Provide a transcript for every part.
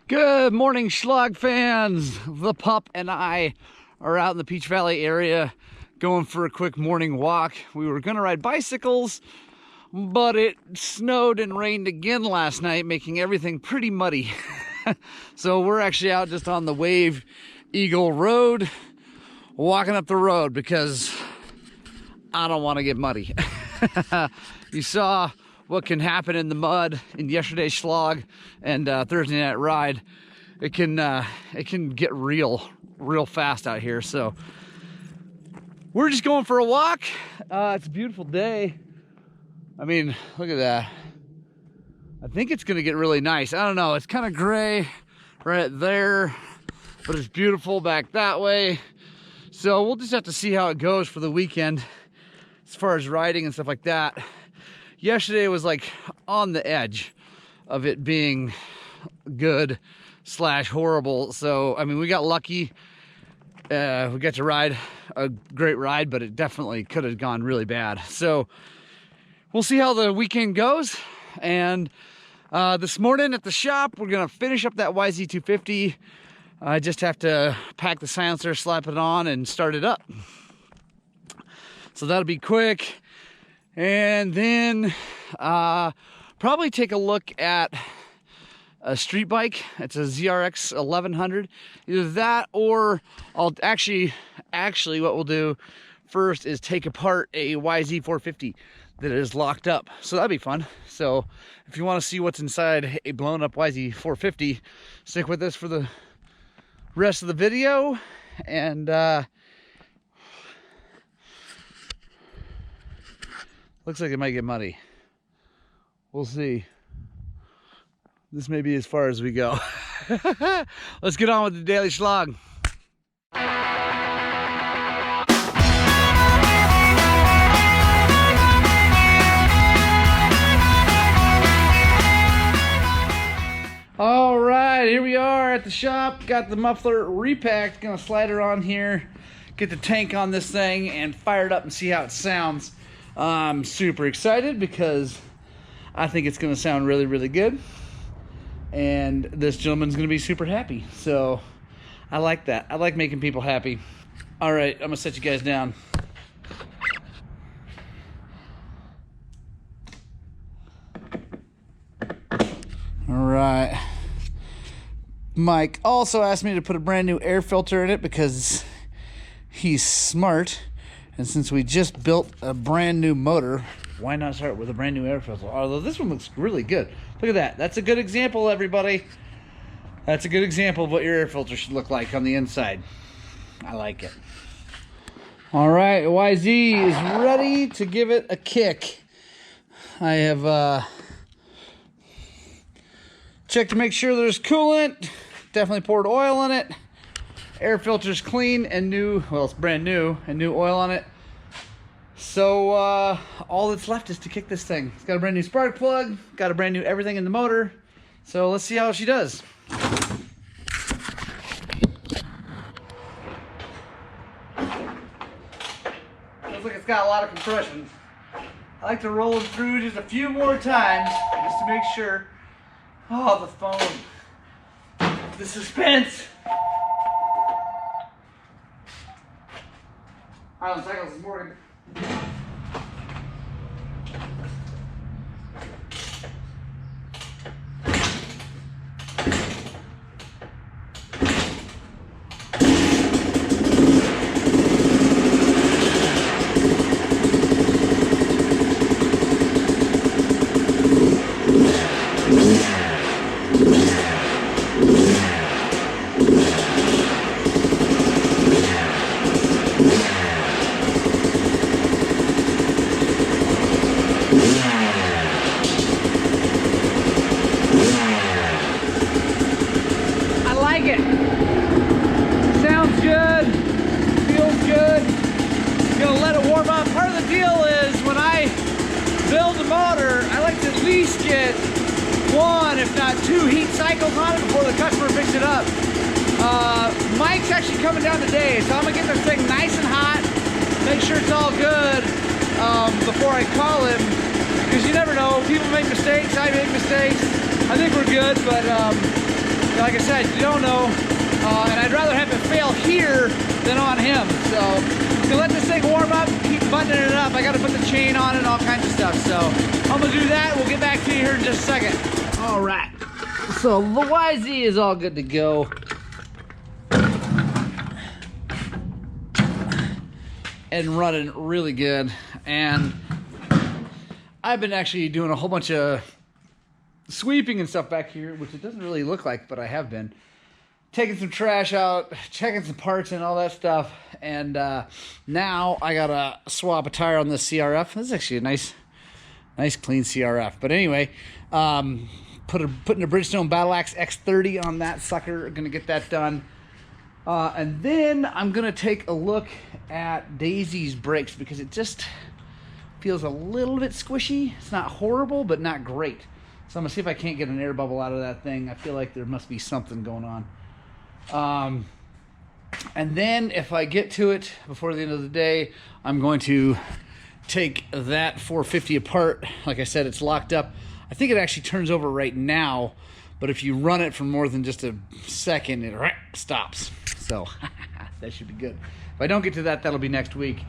Good morning, Shlog fans. The pup and I are out in the Peach Valley area going for a quick morning walk. We were going to ride bicycles, but it snowed and rained again last night, making everything pretty muddy. So we're actually out just on the Wave Eagle Road, walking up the road because I don't want to get muddy. You saw what can happen in the mud in yesterday's Shlog and Thursday night ride. It can get real fast out here. So we're just going for a walk. It's a beautiful day. I mean, look at that. I think it's gonna get really nice. I don't know, it's kind of gray right there, but it's beautiful back that way. So we'll just have to see how it goes for the weekend as far as riding and stuff like that. Yesterday was like on the edge of it being good / horrible. So, I mean, we got lucky. We got to ride a great ride, but it definitely could have gone really bad. So we'll see how the weekend goes. And this morning at the shop, we're gonna finish up that YZ250. I just have to pack the silencer, slap it on, and start it up. So that'll be quick. And then probably take a look at a street bike. It's a ZRX 1100. Either that, or I'll actually what we'll do first is take apart a YZ450 that is locked up. So that'd be fun. So if you want to see what's inside a blown up YZ450, stick with us for the rest of the video. And looks like it might get muddy. We'll see. This may be as far as we go. Let's get on with the daily Shlog. All right, here we are at the shop. Got the muffler repacked. Gonna slide her on here, get the tank on this thing, and fire it up and see how it sounds. I'm super excited because I think it's gonna sound really, really good. And this gentleman's gonna be super happy. So I like that. I like making people happy. All right, I'm gonna set you guys down. All right. Mike also asked me to put a brand new air filter in it because he's smart. And since we just built a brand new motor, why not start with a brand new air filter? Although this one looks really good. Look at that. That's a good example, everybody. That's a good example of what your air filter should look like on the inside. I like it. All right, YZ is ready to give it a kick. I have checked to make sure there's coolant. Definitely poured oil in it. Air filter's clean and new. Well, it's brand new and new oil on it. So all that's left is to kick this thing. It's got a brand new spark plug, got a brand new everything in the motor. So let's see how she does. Looks like it's got a lot of compression. I like to roll it through just a few more times just to make sure. Oh, the phone. The suspense. Highland cycles this morning. Build the motor, I like to at least get 1, if not 2 heat cycles on it before the customer picks it up. Mike's actually coming down today, so I'm gonna get this thing nice and hot, make sure it's all good before I call him, because you never know, people make mistakes, I make mistakes. I think we're good, but like I said, you don't know, and I'd rather have it fail here than on him. So I'm gonna let this thing warm up, keep buttoning it up. I gotta put the chain on and all kinds of stuff. So I'm gonna do that. We'll get back to you here in just a second. All right, so the YZ is all good to go. And running really good. And I've been actually doing a whole bunch of sweeping and stuff back here, which it doesn't really look like, but I have been. Taking some trash out, checking some parts and all that stuff. And now I gotta swap a tire on this CRF. This is actually a nice clean CRF. But anyway, putting a Bridgestone Battle Axe X30 on that sucker. Gonna get that done. And then I'm gonna take a look at Daisy's brakes because it just feels a little bit squishy. It's not horrible, but not great. So I'm gonna see if I can't get an air bubble out of that thing. I feel like there must be something going on. And then if I get to it before the end of the day, I'm going to take that 450 apart. Like I said, it's locked up. I think it actually turns over right now, but if you run it for more than just a second, it stops. So that should be good. If I don't get to that, that'll be next week.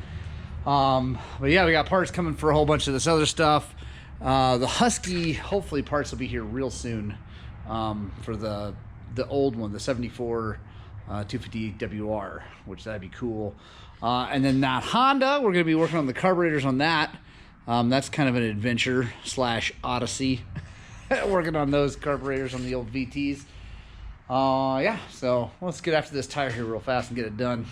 But yeah, we got parts coming for a whole bunch of this other stuff. The Husky, hopefully parts will be here real soon for the old one, the 74 250 WR, which that'd be cool. And then that Honda, we're gonna be working on the carburetors on that. That's kind of an adventure / odyssey. Working on those carburetors on the old VTs. Yeah, so let's get after this tire here real fast and get it done.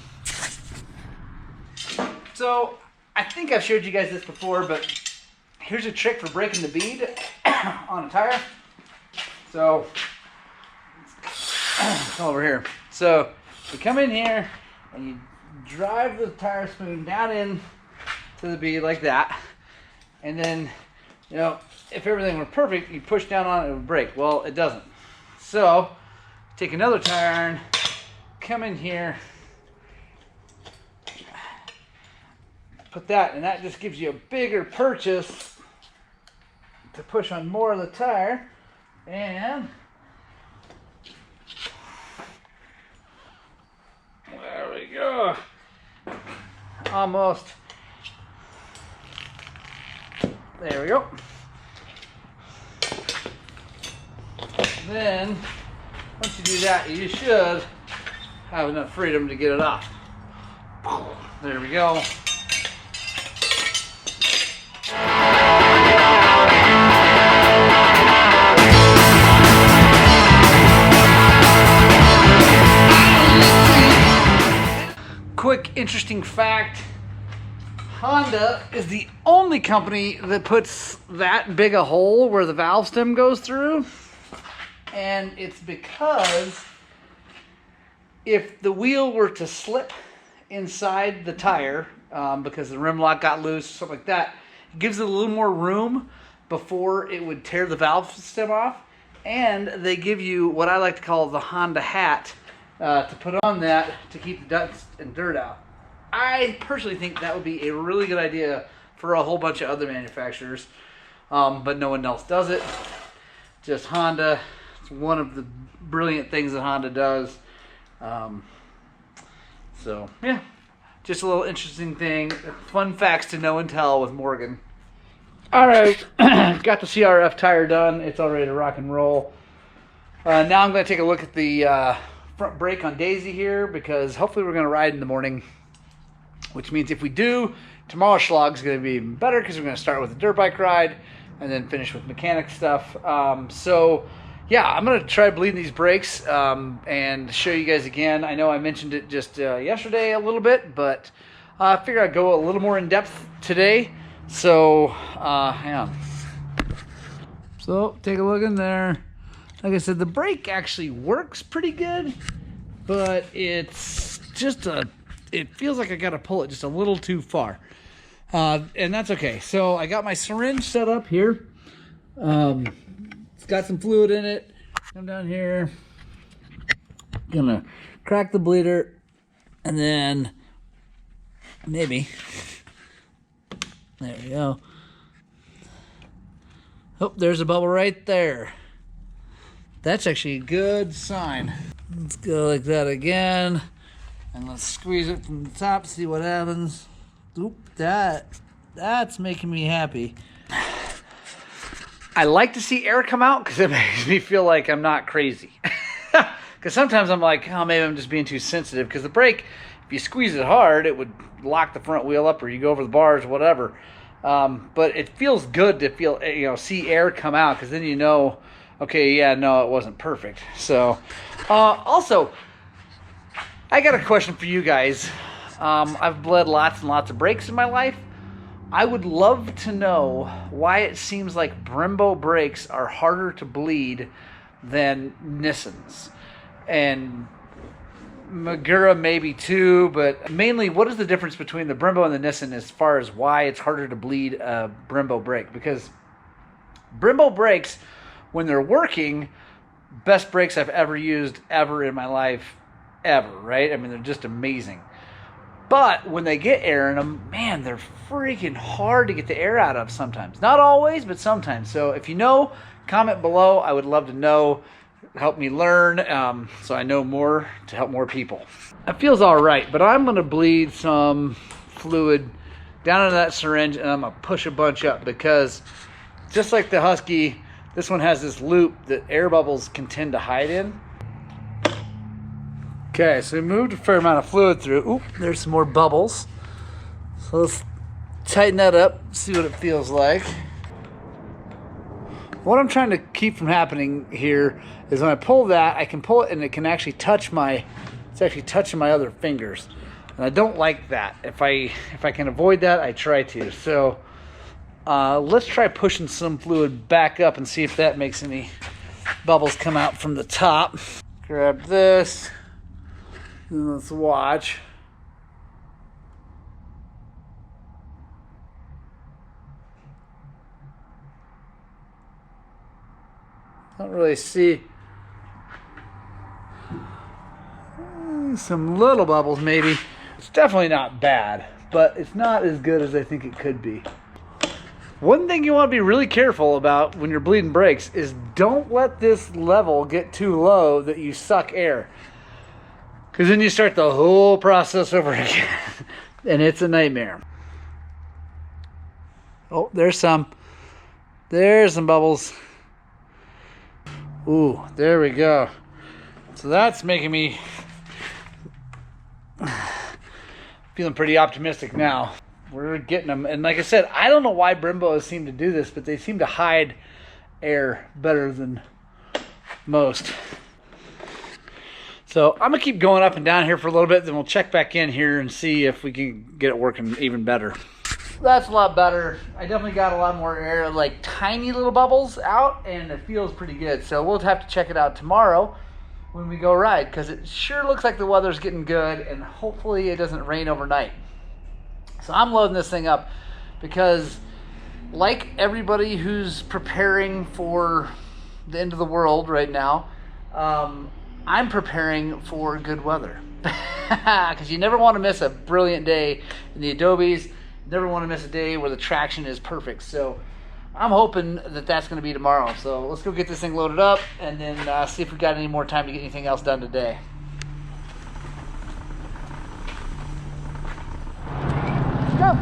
So I think I've showed you guys this before, but here's a trick for breaking the bead on a tire. So come over here. So you come in here and you drive the tire spoon down in to the bead like that, and then, you know, if everything were perfect, you push down on it, it would break. Well, it doesn't. So take another tire iron, come in here, put that, and that just gives you a bigger purchase to push on more of the tire. And there we go. Almost. There we go. Then, once you do that, you should have enough freedom to get it off. There we go. Quick, interesting fact. Honda is the only company that puts that big a hole where the valve stem goes through. And it's because if the wheel were to slip inside the tire, because the rim lock got loose, something like that, it gives it a little more room before it would tear the valve stem off. And they give you what I like to call the Honda hat to put on that to keep the dust and dirt out. I personally think that would be a really good idea for a whole bunch of other manufacturers, but no one else does it. Just Honda. It's one of the brilliant things that Honda does. So yeah, just a little interesting thing. Fun facts to know and tell with Morgan. All right, got the CRF tire done. It's all ready to rock and roll. Now I'm going to take a look at the front brake on Daisy here, because hopefully we're going to ride in the morning. Which means if we do, tomorrow's Shlog is going to be even better, because we're going to start with a dirt bike ride and then finish with mechanic stuff. So yeah, I'm going to try bleeding these brakes and show you guys again. I know I mentioned it just yesterday a little bit, but I figure I'd go a little more in depth today. So hang on. So take a look in there. Like I said, the brake actually works pretty good, but it's just it feels like I got to pull it just a little too far. And that's okay. So I got my syringe set up here. It's got some fluid in it. Come down here. Gonna crack the bleeder, and then maybe, there we go. Oh, there's a bubble right there. That's actually a good sign. Let's go like that again. And let's squeeze it from the top, see what happens. Oop, that's making me happy. I like to see air come out because it makes me feel like I'm not crazy. Because sometimes I'm like, oh, maybe I'm just being too sensitive. Because the brake, if you squeeze it hard, it would lock the front wheel up, or you go over the bars, whatever. But it feels good to feel, see air come out, because then you know, okay, yeah, no, it wasn't perfect. So, also, I got a question for you guys. I've bled lots and lots of brakes in my life. I would love to know why it seems like Brembo brakes are harder to bleed than Nissans. And Magura maybe too, but mainly what is the difference between the Brembo and the Nissan as far as why it's harder to bleed a Brembo brake? Because Brembo brakes, when they're working, best brakes I've ever used ever in my life, ever, right? I mean, they're just amazing. But when they get air in them, man, they're freaking hard to get the air out of sometimes. Not always, but sometimes. So if you know, comment below. I would love to know. Help me learn so I know more to help more people. It feels all right, but I'm going to bleed some fluid down into that syringe, and I'm going to push a bunch up because just like the Husky, this one has this loop that air bubbles can tend to hide in. Okay, so we moved a fair amount of fluid through. Oop, there's some more bubbles. So let's tighten that up, see what it feels like. What I'm trying to keep from happening here is when I pull that, I can pull it and it can actually touch it's actually touching my other fingers. And I don't like that. If I can avoid that, I try to. So let's try pushing some fluid back up and see if that makes any bubbles come out from the top. Grab this. And let's watch. Don't really see some little bubbles maybe. It's definitely not bad, but it's not as good as I think it could be. One thing you want to be really careful about when you're bleeding brakes is don't let this level get too low that you suck air. Because then you start the whole process over again. And it's a nightmare. Oh, there's some. There's some bubbles. Ooh, there we go. So that's making me feeling pretty optimistic now. We're getting them. And like I said, I don't know why Brembos seem to do this, but they seem to hide air better than most. So I'm going to keep going up and down here for a little bit, then we'll check back in here and see if we can get it working even better. That's a lot better. I definitely got a lot more air, like tiny little bubbles out, and it feels pretty good. So we'll have to check it out tomorrow when we go ride, because it sure looks like the weather's getting good, and hopefully it doesn't rain overnight. So I'm loading this thing up because, like everybody who's preparing for the end of the world right now, I'm preparing for good weather. Because you never want to miss a brilliant day in the Adobes. Never want to miss a day where the traction is perfect. So I'm hoping that that's going to be tomorrow. So let's go get this thing loaded up and then see if we got any more time to get anything else done today. Let's go.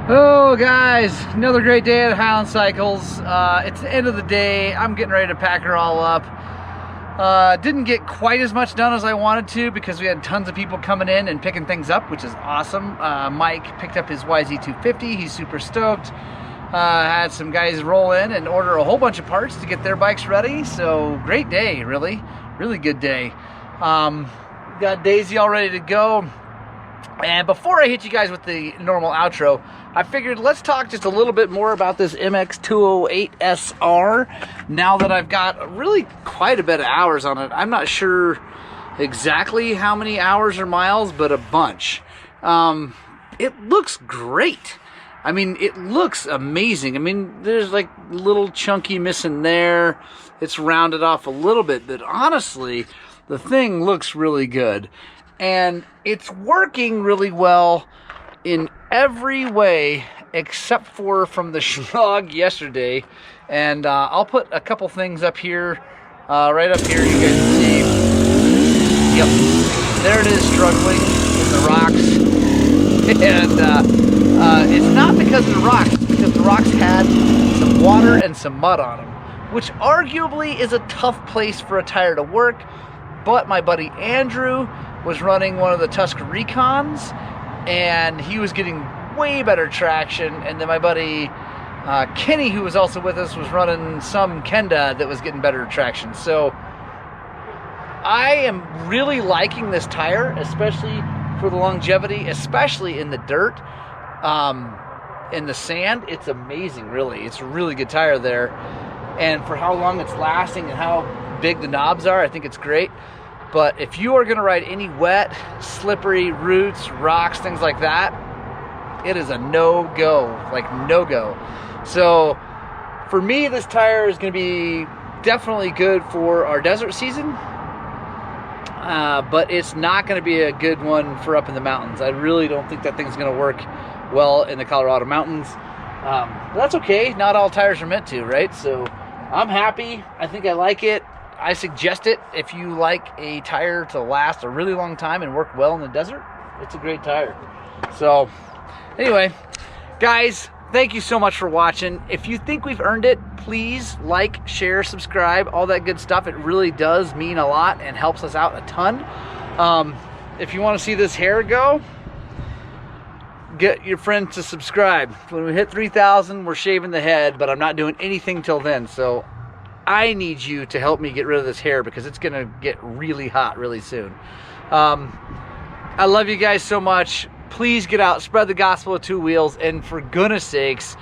Oh guys, another great day at Highland Cycles. It's the end of the day. I'm getting ready to pack her all up. Didn't get quite as much done as I wanted to because we had tons of people coming in and picking things up, which is awesome. Mike picked up his YZ250. He's super stoked. Had some guys roll in and order a whole bunch of parts to get their bikes ready. So great day, really good day. Got Daisy all ready to go. And before I hit you guys with the normal outro, I figured let's talk just a little bit more about this MX208SR now that I've got really quite a bit of hours on it. I'm not sure exactly how many hours or miles, but a bunch. It looks great. I mean, it looks amazing. I mean, there's like little chunky missing there. It's rounded off a little bit, but honestly, the thing looks really good. And it's working really well in every way except for from the Shlog yesterday. And I'll put a couple things up here, right up here, you guys can see. Yep, there it is, struggling in the rocks. And it's not because of the rocks, it's because the rocks had some water and some mud on them, which arguably is a tough place for a tire to work. But my buddy Andrew was running one of the Tusker Recons, and he was getting way better traction. And then my buddy Kenny, who was also with us, was running some Kenda that was getting better traction. So I am really liking this tire, especially for the longevity, especially in the dirt, in the sand. It's amazing, really. It's a really good tire there. And for how long it's lasting and how big the knobs are, I think it's great. But if you are going to ride any wet, slippery roots, rocks, things like that, it is a no-go, like no-go. So for me, this tire is going to be definitely good for our desert season, but it's not going to be a good one for up in the mountains. I really don't think that thing's going to work well in the Colorado mountains. But that's okay. Not all tires are meant to, right? So I'm happy. I think I like it. I suggest it if you like a tire to last a really long time and work well in the desert. It's a great tire. So anyway, guys, thank you so much for watching. If you think we've earned it, please like, share, subscribe, all that good stuff. It really does mean a lot and helps us out a ton. If you want to see this hair go, get your friends to subscribe. When we hit 3,000, we're shaving the head, but I'm not doing anything till then. So I need you to help me get rid of this hair because it's gonna get really hot really soon. I love you guys so much. Please get out, spread the gospel of two wheels, and for goodness sakes,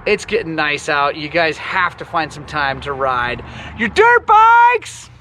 it's getting nice out. You guys have to find some time to ride your dirt bikes.